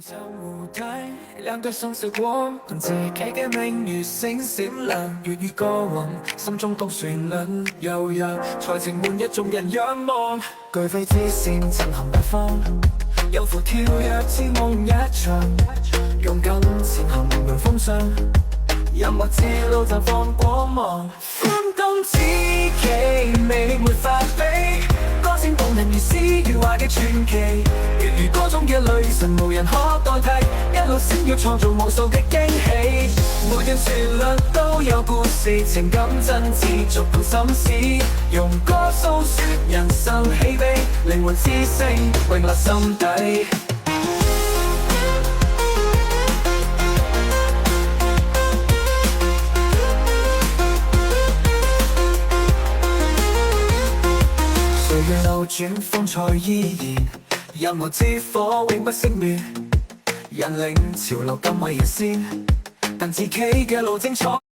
像舞台，兩對生死過，憑自己嘅命如星閃亮，粵語歌王，心中懂旋律，悠揚才情滿溢眾人仰望。巨飛之線震撼八方，有負跳躍似夢一場，勇敢前行迎風霜，音樂之路綻放光芒，歡動之旗魅力沒法比，歌聲動人如詩如畫嘅傳奇，粵語歌中嘅女神無人可代替，一路閃耀創造無數嘅驚喜，每段旋律都有故事，情感真摯觸動心思，用歌訴說人生喜悲，靈魂之聲永立心底。歲月流轉，風采依然，音樂之火永不熄滅，引領潮流更為人先，但自己嘅路精彩。